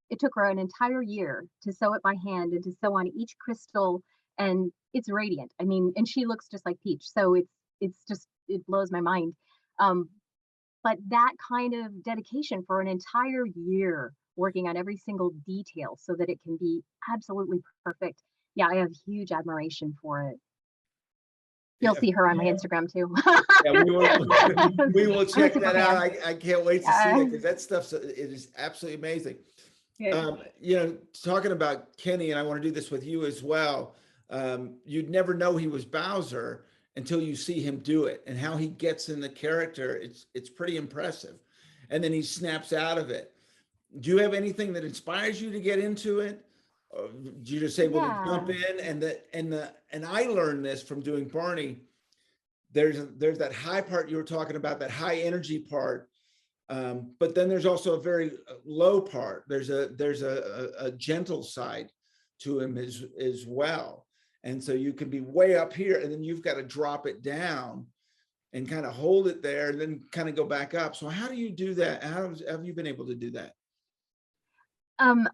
it took her an entire year to sew it by hand and to sew on each crystal, and it's radiant. I mean, and she looks just like Peach, so it's just it blows my mind. Um, but that kind of dedication for an entire year working on every single detail so that it can be absolutely perfect. Yeah, I have huge admiration for it. You'll Yeah, see her on my Instagram too. yeah, we will I'm a check super that out. fan. I can't wait to see Yeah. that, because that stuff's it is absolutely amazing. Good. Talking about Kenny, and I want to do this with you as well. You'd never know he was Bowser until you see him do it, and how he gets in the character. It's pretty impressive, and then he snaps out of it. Do you have anything that inspires you to get into it? Or do you just able to jump Yeah. in? And I learned this from doing Barney. There's that high part you were talking about, that high energy part, but then there's also a very low part. There's a gentle side to him as well. And so you can be way up here, and then you've got to drop it down and kind of hold it there, and then kind of go back up. So how do you do that? How have you been able to do that? Um,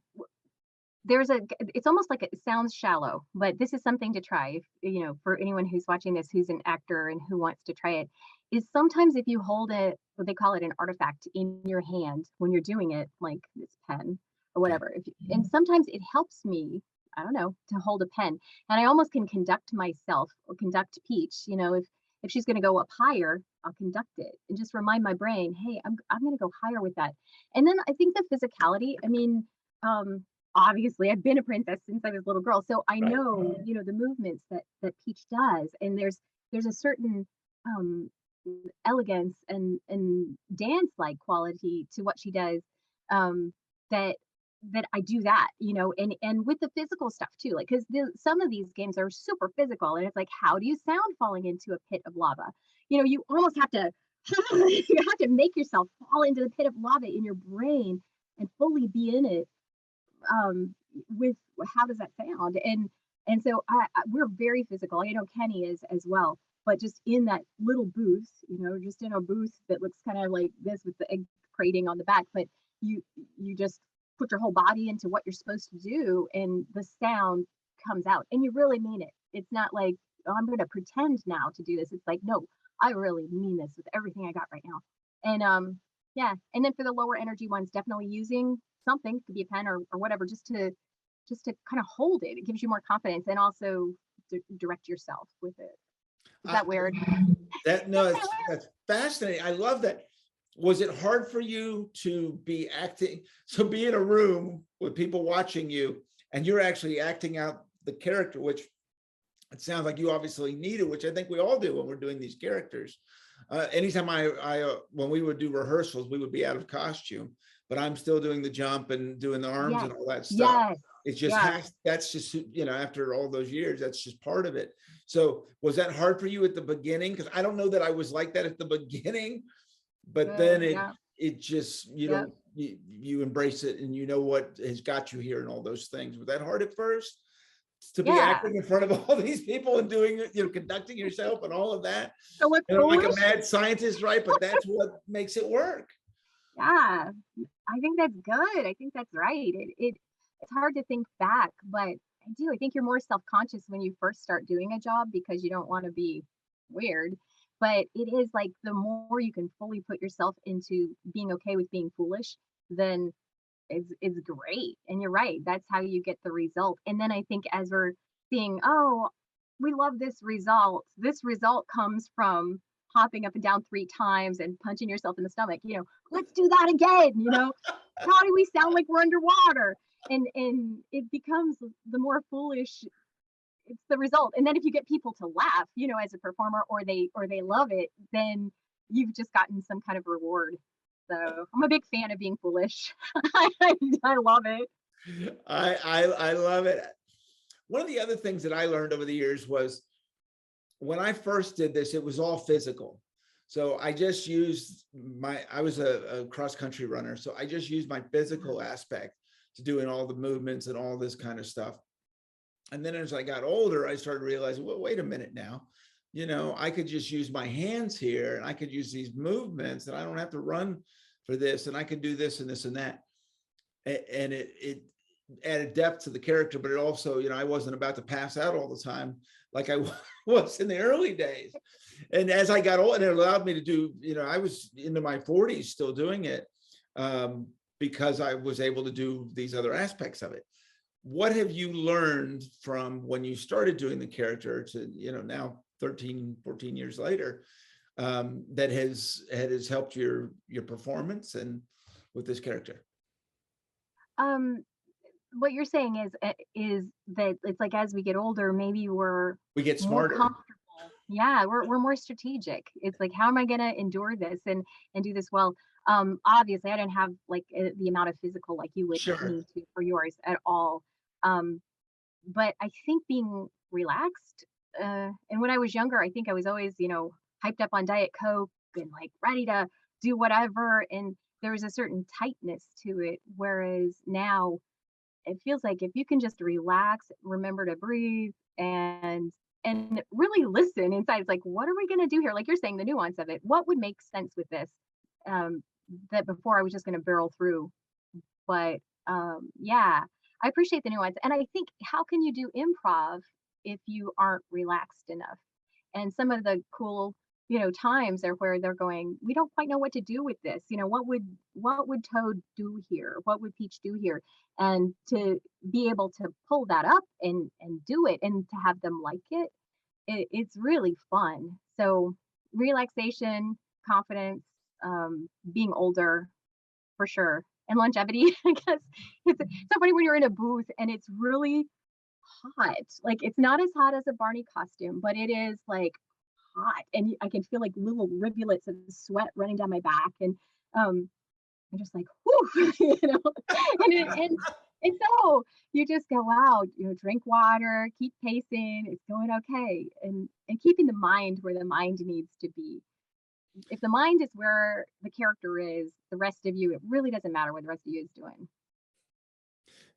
there's a it's almost like it sounds shallow, but this is something to try. If, for anyone who's watching this who's an actor and who wants to try it, is sometimes if you hold it, what they call it, an artifact in your hand when you're doing it, like this pen or Okay. whatever. And sometimes it helps me, I don't know, to hold a pen. And I almost can conduct myself or conduct Peach, if she's going to go up higher, I'll conduct it and just remind my brain, hey, I'm going to go higher with that. And then I think the physicality, I mean, um, obviously I've been a princess since I was a little girl, so I Right. know, the movements that Peach does, and there's a certain um elegance and dance like quality to what she does, um that I do that, and with the physical stuff too, like because some of these games are super physical, and it's like, how do you sound falling into a pit of lava? You almost have to you have to make yourself fall into the pit of lava in your brain and fully be in it, with how does that sound? And so we're very physical. I know Kenny is as well, but just in that little booth, just in a booth that looks kind of like this with the egg crating on the back, but you just put your whole body into what you're supposed to do, and the sound comes out, and you really mean it. It's not like, oh, I'm going to pretend now to do this. It's like, no, I really mean this with everything I got right now. And yeah, and then for the lower energy ones, definitely using something, could be a pen or whatever, just to kind of hold it. It gives you more confidence, and also direct yourself with it. Is I, that weird? that no, that's fascinating. I love that. Was it hard for you to be acting? So be in a room with people watching you, and you're actually acting out the character, which it sounds like you obviously needed, which I think we all do when we're doing these characters. Anytime when we would do rehearsals, we would be out of costume, but I'm still doing the jump and doing the arms Yes. and all that stuff. Yes. It just Yeah. that's just, after all those years, that's just part of it. So was that hard for you at the beginning? Because I don't know that I was like that at the beginning, but Good. then Yeah. it just, Yeah. you embrace it, and you know what has got you here and all those things. Was that hard at first, to be Yeah. acting in front of all these people and doing, conducting yourself and all of that? So look And I'm like a foolish. mad scientist, right? But that's what makes it work. Yeah. I think that's good. I think that's right. It's hard to think back, but I do. I think you're more self-conscious when you first start doing a job because you don't want to be weird. But it is like the more you can fully put yourself into being okay with being foolish, then is great. And you're right. That's how you get the result. And then I think as we're seeing, oh, we love this result. This result comes from hopping up and down 3 times and punching yourself in the stomach. Let's do that again. How do we sound like we're underwater? And it becomes the more foolish it's the result. And then if you get people to laugh, as a performer, or they love it, then you've just gotten some kind of reward. So I'm a big fan of being foolish. I love it. I love it. One of the other things that I learned over the years was when I first did this, it was all physical. So I just used I was a cross country runner. So I just used my physical aspect to doing all the movements and all this kind of stuff. And then as I got older, I started realizing, well, wait a minute now, I could just use my hands here and I could use these movements and I don't have to run for this. And I could do this and this and that. And it added depth to the character, but it also, I wasn't about to pass out all the time like I was in the early days. And as I got old, and it allowed me to do, I was into my 40s still doing it, because I was able to do these other aspects of it. What have you learned from when you started doing the character to, now 13, 14 years later, that has helped your performance and with this character? What you're saying is that it's like as we get older, maybe We get more smarter. comfortable. Yeah, we're more strategic. It's like, how am I going to endure this and do this well? Obviously, I didn't have like the amount of physical like you would Sure. need to for yours at all. Um, but I think being relaxed, and when I was younger, I think I was always, hyped up on Diet Coke and like ready to do whatever. And there was a certain tightness to it. Whereas now it feels like if you can just relax, remember to breathe, and really listen inside, it's like, what are we going to do here? Like you're saying, the nuance of it, what would make sense with this? Um, that before I was just going to barrel through. But yeah, I appreciate the nuance. And I think, how can you do improv if you aren't relaxed enough? And some of the cool, times are where they're going, we don't quite know what to do with this. What would Toad do here? What would Peach do here? And to be able to pull that up and do it, and to have them like it's really fun. So relaxation, confidence, being older, for sure, and longevity. Because it's so funny when you're in a booth and it's really hot. Like it's not as hot as a Barney costume, but it is like hot, and I can feel like little rivulets of sweat running down my back, and I'm just like, whew, and so you just go out, drink water, keep pacing, it's going okay, and keeping the mind where the mind needs to be. If the mind is where the character is, the rest of you, it really doesn't matter what the rest of you is doing.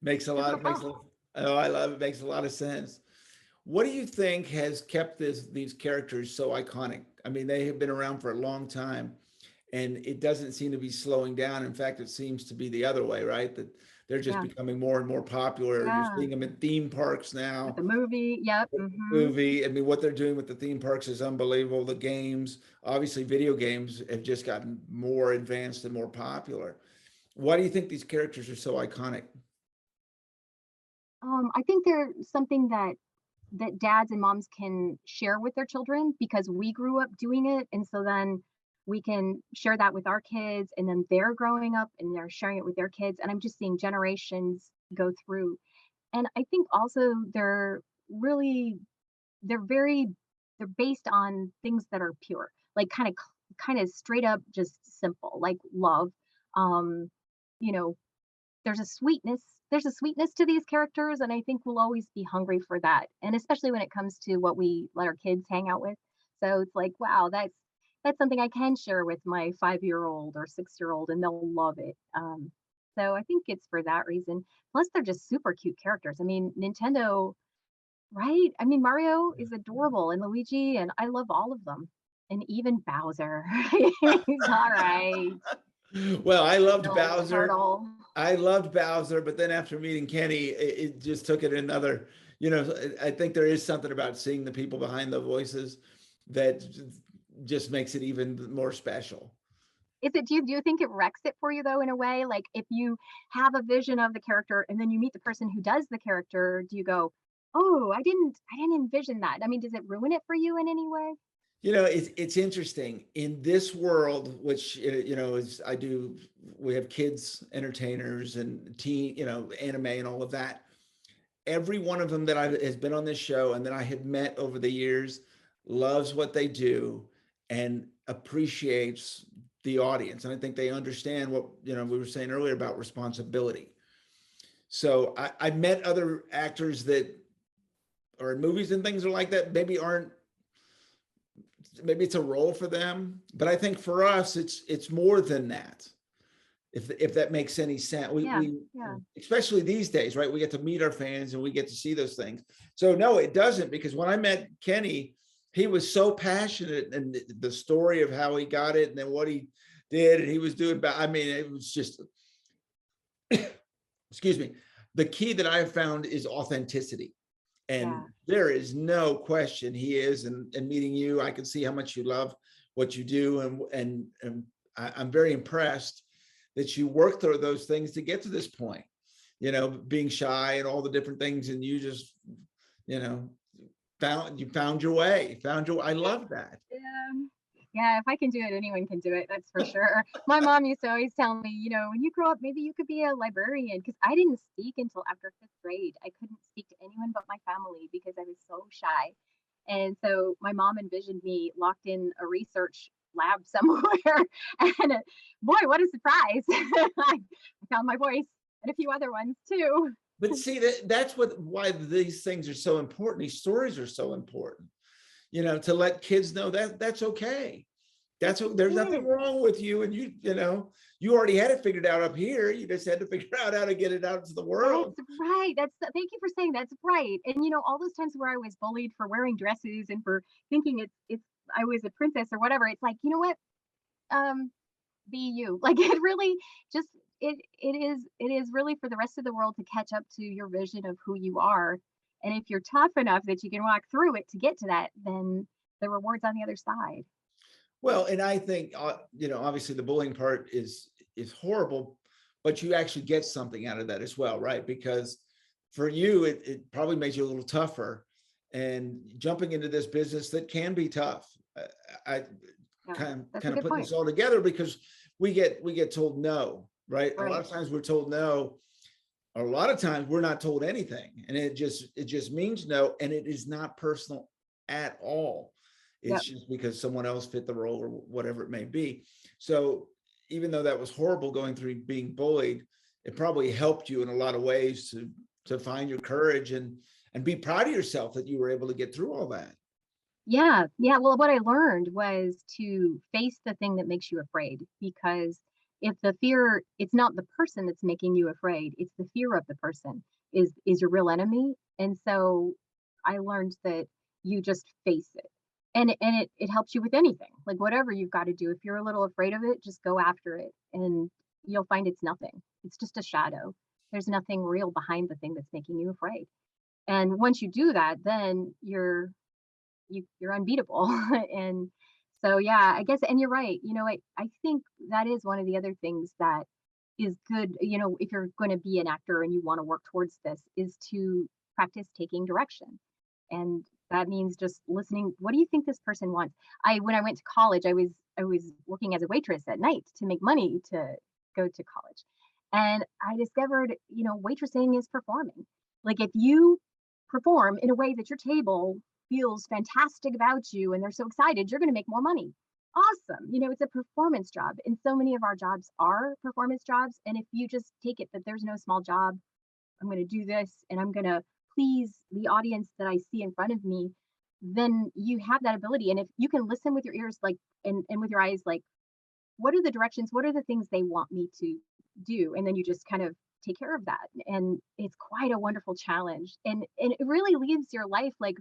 Makes a Super lot, fun. oh, I love it. Makes a lot of sense. What do you think has kept these characters so iconic? I mean, they have been around for a long time and it doesn't seem to be slowing down. In fact, it seems to be the other way, right? That they're just Yeah, becoming more and more popular. You're yeah. seeing them in theme parks With now. the movie, yep. Movie. I mean, what they're doing with the theme parks is unbelievable. The games, obviously, video games have just gotten more advanced and more popular. Why do you think these characters are so iconic? I think they're something that dads and moms can share with their children, because we grew up doing it, and so then we can share that with our kids, and then they're growing up and they're sharing it with their kids, and I'm just seeing generations go through. And I think also really they're very they're based on things that are pure, like kind of straight up, just simple, like love. um you know there's a sweetness to these characters, and I think we'll always be hungry for that, and especially when it comes to what we let our kids hang out with. So it's like, wow, that's something I can share with my 5-year-old or 6-year-old, and they'll love it. So I think it's for that reason. Plus they're just super cute characters. I mean, Nintendo, right? I mean, Mario is adorable, and Luigi, and I love all of them, and even Bowser. He's all right. Well, I loved Little Bowser. turtle. I loved Bowser, but then after meeting Kenny, it just took it another, I think there is something about seeing the people behind the voices that just makes it even more special. Do you think it wrecks it for you though, in a way? Like if you have a vision of the character and then you meet the person who does the character, do you go, "Oh, I didn't envision that." I mean, does it ruin it for you in any way? It's interesting in this world, which, is we have kids entertainers and teen, anime and all of that. every one of them that has been on this show and that I have met over the years loves what they do and appreciates the audience. And I think they understand what, we were saying earlier about responsibility. So I met other actors that are in movies and things are like that, maybe it's a role for them, but I think for us, it's more than that. If that makes any sense, we especially these days, right? We get to meet our fans and we get to see those things. So no, it doesn't, because when I met Kenny, he was so passionate, and the story of how he got it and then what he did and he was doing. I mean, it was just, excuse me. The key that I have found is authenticity. And there is no question he is. And meeting you, I can see how much you love what you do. And I'm very impressed that you worked through those things to get to this point, being shy and all the different things. And you just, found your way, I love that. Yeah, if I can do it, anyone can do it. That's for sure. My mom used to always tell me, when you grow up, maybe you could be a librarian, because I didn't speak until after 5th grade. I couldn't speak to anyone but my family because I was so shy. And so my mom envisioned me locked in a research lab somewhere. And boy, what a surprise. I found my voice and a few other ones too. But see, that's why these things are so important. These stories are so important, to let kids know that that's okay. There's nothing wrong with you. And you already had it figured out up here. You just had to figure out how to get it out to the world. That's right. Thank you for saying that's right. And all those times where I was bullied for wearing dresses and for thinking I was a princess or whatever. It's like, you know what? Be you. Like, it really just it is really for the rest of the world to catch up to your vision of who you are. And if you're tough enough that you can walk through it to get to that, then the reward's on the other side. Well, and I think, obviously the bullying part is horrible, but you actually get something out of that as well, right? Because for you, it probably makes you a little tougher, and jumping into this business that can be tough. I kind of putting this all together, because we get told no, right? A lot of times we're told no. A lot of times we're not told anything, and it just means no, and it is not personal at all. It's just because someone else fit the role or whatever it may be. So even though that was horrible going through being bullied, it probably helped you in a lot of ways to find your courage and be proud of yourself that you were able to get through all that. Yeah. Well, what I learned was to face the thing that makes you afraid, because if the fear, it's not the person that's making you afraid, it's the fear of the person is your real enemy. And so I learned that you just face it. And it helps you with anything, like whatever you've got to do. If you're a little afraid of it, just go after it, and you'll find it's nothing. It's just a shadow. There's nothing real behind the thing that's making you afraid. And once you do that, then you're unbeatable. And so, yeah, I guess, and you're right. I think that is one of the other things that is good, if you're going to be an actor and you want to work towards this, is to practice taking direction. And that means just listening. What do you think this person wants? When I went to college, I was working as a waitress at night to make money to go to college. And I discovered, waitressing is performing. Like, if you perform in a way that your table feels fantastic about you and they're so excited, you're going to make more money. Awesome. It's a performance job. And so many of our jobs are performance jobs. And if you just take it that there's no small job, I'm going to do this and I'm going to please the audience that I see in front of me, then you have that ability. And if you can listen with your ears, like, and with your eyes, like, what are the directions? What are the things they want me to do? And then you just kind of take care of that. And it's quite a wonderful challenge. And it really leaves your life like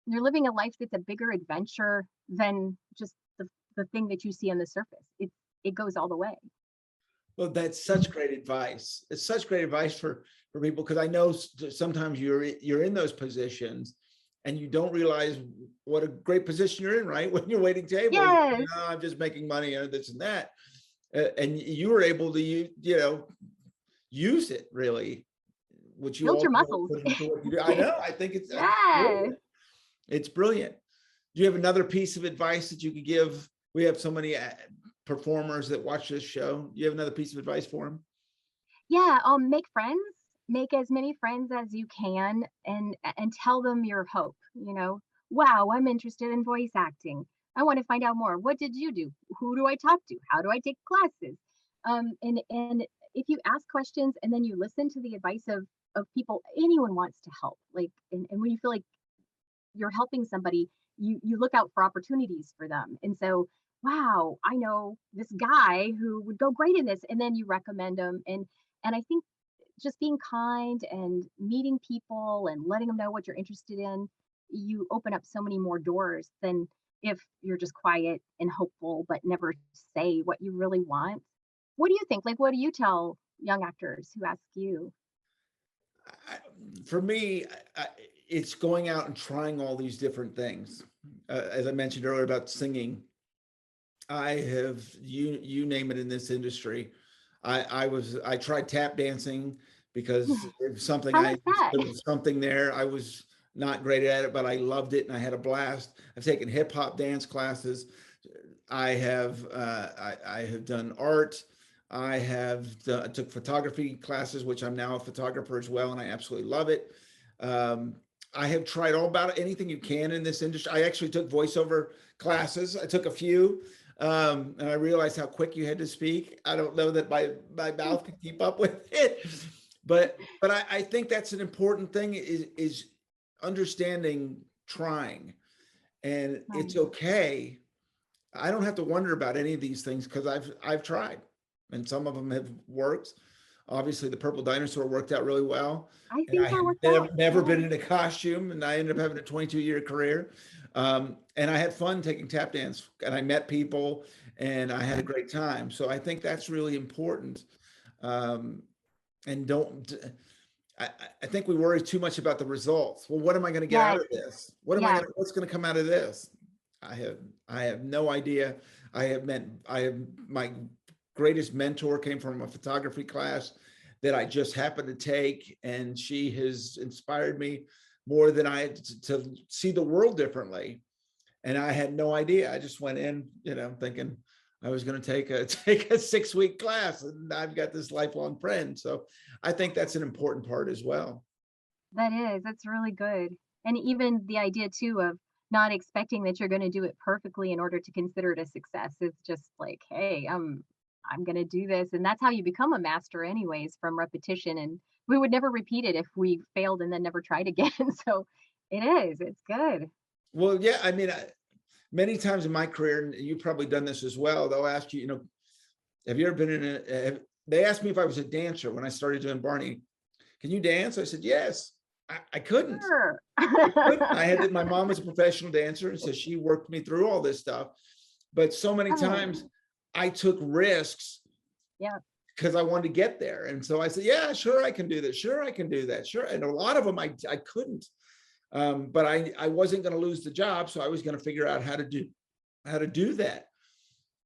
you're living a life that's a bigger adventure than just the thing that you see on the surface. It goes all the way. Well, that's such great advice. It's such great advice for people, because I know sometimes you're in those positions and you don't realize what a great position you're in, right? When you're waiting tables, yes. I'm just making money and this and that. And you were able to, use it really, which you build your also muscles. put into what you do. I know. I think it's yes. It's brilliant. Do you have another piece of advice that you could give? We have so many performers that watch this show. Do you have another piece of advice for them? Yeah. Make friends. make as many friends as you can, and tell them your hope, you know. Wow, I'm interested in voice acting. I want to find out more. What did you do? Who do I talk to? How do I take classes? And if you ask questions and then you listen to the advice of people, anyone wants to help. Like, and when you feel like you're helping somebody, you look out for opportunities for them. And so, wow, I know this guy who would go great in this, and then you recommend them. And I think just being kind and meeting people and letting them know what you're interested in, you open up so many more doors than if you're just quiet and hopeful but never say what you really want. What do you think? Like, what do you tell young actors who ask you? I, for me, it's going out and trying all these different things. As I mentioned earlier about singing, I have you name it in this industry. I tried tap dancing because it was something How was that? there was something there. I was not great at it, but I loved it and I had a blast. I've taken hip hop dance classes. I have done art. I took photography classes, which I'm now a photographer as well, and I absolutely love it. Um, I have tried all about anything you can in this industry. I actually took voiceover classes. I took a few, and I realized how quick you had to speak. I don't know that my mouth could keep up with it, but I think that's an important thing is understanding trying, and it's Right. okay. I don't have to wonder about any of these things because I've tried, and some of them have worked. Obviously, the purple dinosaur worked out really well, I and think I that had worked out. never Yeah. been in a costume, and I ended up having a 22-year career. And I had fun taking tap dance, and I met people, and I had a great time. So I think that's really important. Um, and don't. I think we worry too much about the results. Well, what am I going to get out Yes. of this? What am I Yes. going to, what's going to come out of this? I have, I have no idea. I have my greatest mentor came from a photography class that I just happened to take, and she has inspired me more than I had to see the world differently. And I had no idea. I just went in, thinking I was going to take a take a 6 week class, and I've got this lifelong friend. So I think that's an important part as well. That is. That's really good. And even the idea too of not expecting that you're going to do it perfectly in order to consider it a success. It's just like, hey, I'm going to do this, and that's how you become a master, anyways, from repetition. And we would never repeat it if we failed and then never tried again. So it is. It's good. Well, yeah, I mean, many times in my career, and you've probably done this as well. They'll ask you, have you ever been in they asked me if I was a dancer when I started doing Barney. Can you dance? I said yes. I couldn't. Sure. I couldn't. My mom was a professional dancer, and so she worked me through all this stuff. But so many times Oh, I took risks yeah. because I wanted to get there. And so I said, yeah, sure, I can do this. Sure, I can do that. Sure. And a lot of them I couldn't. But I wasn't going to lose the job. So I was going to figure out how to do that.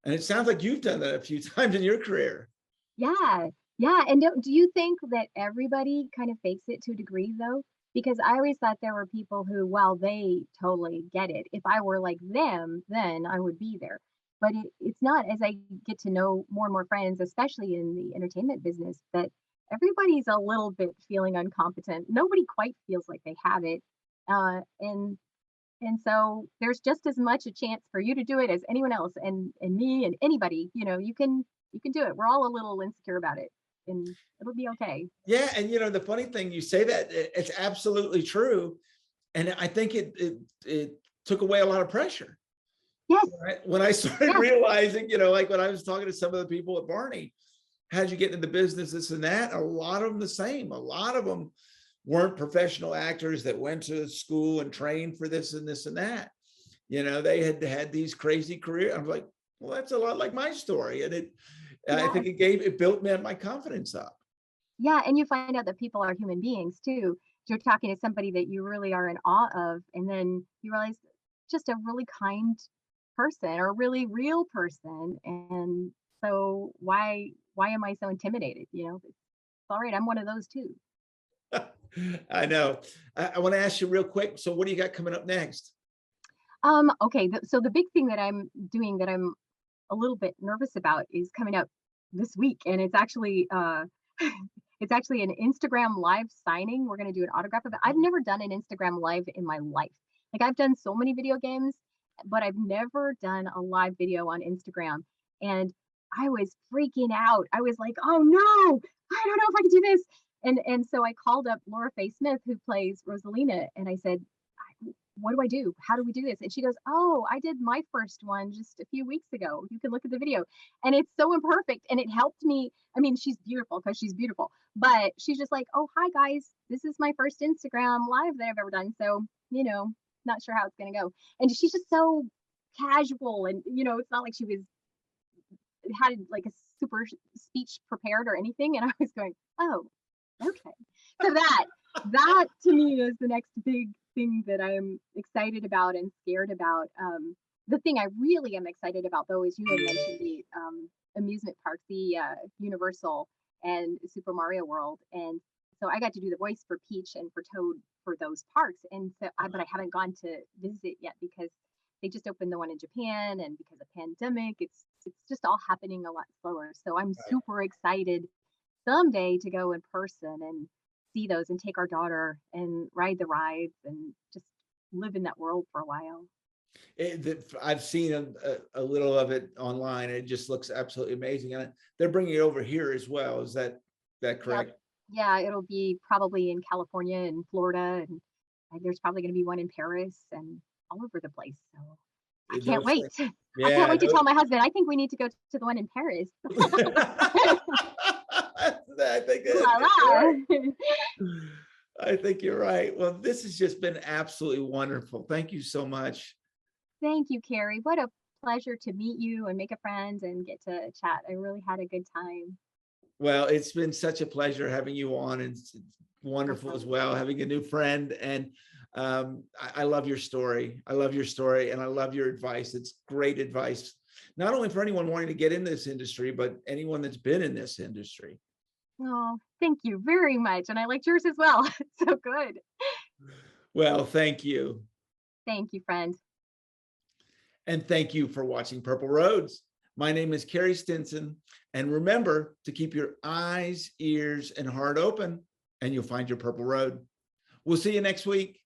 And it sounds like you've done that a few times in your career. Yeah. Yeah. And do you think that everybody kind of fakes it to a degree, though? Because I always thought there were people who, well, they totally get it. If I were like them, then I would be there. But it's not. As I get to know more and more friends, especially in the entertainment business, that everybody's a little bit feeling incompetent. Nobody quite feels like they have it. And so there's just as much a chance for you to do it as anyone else, and me and anybody, you can do it. We're all a little insecure about it, and it'll be okay. Yeah. And the funny thing, you say that it's absolutely true. And I think it took away a lot of pressure. Yes, Right? When I started yes, realizing, like when I was talking to some of the people at Barney, how'd you get into business, this and that? A lot of them the same. A lot of them weren't professional actors that went to school and trained for this and this and that. They had these crazy careers. I'm like, well, that's a lot like my story. And I think yes. it built me my confidence up. Yeah, and you find out that people are human beings too. You're talking to somebody that you really are in awe of, and then you realize just a really kind person or a really real person. And so why am I so intimidated? It's all right. I'm one of those too. I know. I want to ask you real quick. So what do you got coming up next? Okay, so the big thing that I'm doing that I'm a little bit nervous about is coming up this week, and it's actually It's actually an Instagram live signing. We're going to do an autograph event. I've never done an Instagram live in my life. Like I've done so many video games, but I've never done a live video on Instagram. And I was freaking out. I was like, oh no, I don't know if I can do this. And so I called up Laura Faye Smith, who plays Rosalina, and I said, what do I do? How do we do this? And she goes, oh, I did my first one just a few weeks ago. You can look at the video. And it's so imperfect. And it helped me. I mean, she's beautiful because she's beautiful, but she's just like, oh, hi guys. This is my first Instagram live that I've ever done. So, not sure how it's going to go. And she's just so casual. And, it's not like she had like a super speech prepared or anything. And I was going, oh, okay. So that to me is the next big thing that I'm excited about and scared about. The thing I really am excited about, though, is you had mentioned the amusement parks, the Universal and Super Mario World, and so I got to do the voice for Peach and for Toad for those parks, and so but I haven't gone to visit yet because they just opened the one in Japan, and because of pandemic, it's just all happening a lot slower. So I'm super excited someday to go in person and see those and take our daughter and ride the rides and just live in that world for a while. I've seen a little of it online. It just looks absolutely amazing. And they're bringing it over here as well. Is that correct? Yeah, it'll be probably in California and Florida, and there's probably going to be one in Paris and all over the place. So I can't wait. I can't wait to tell my husband, I think we need to go to the one in Paris. I think you're right. Well, this has just been absolutely wonderful. Thank you so much. Thank you, Carey. What a pleasure to meet you and make a friend and get to chat. I really had a good time. Well, it's been such a pleasure having you on, and it's wonderful as well having a new friend. And I love your story. I love your story, and I love your advice. It's great advice, not only for anyone wanting to get in this industry, but anyone that's been in this industry. Oh, thank you very much. And I liked yours as well. So good. Well, thank you. Thank you, friend. And thank you for watching Purple Roads. My name is Carey Stinson. And remember to keep your eyes, ears, and heart open, and you'll find your purple road. We'll see you next week.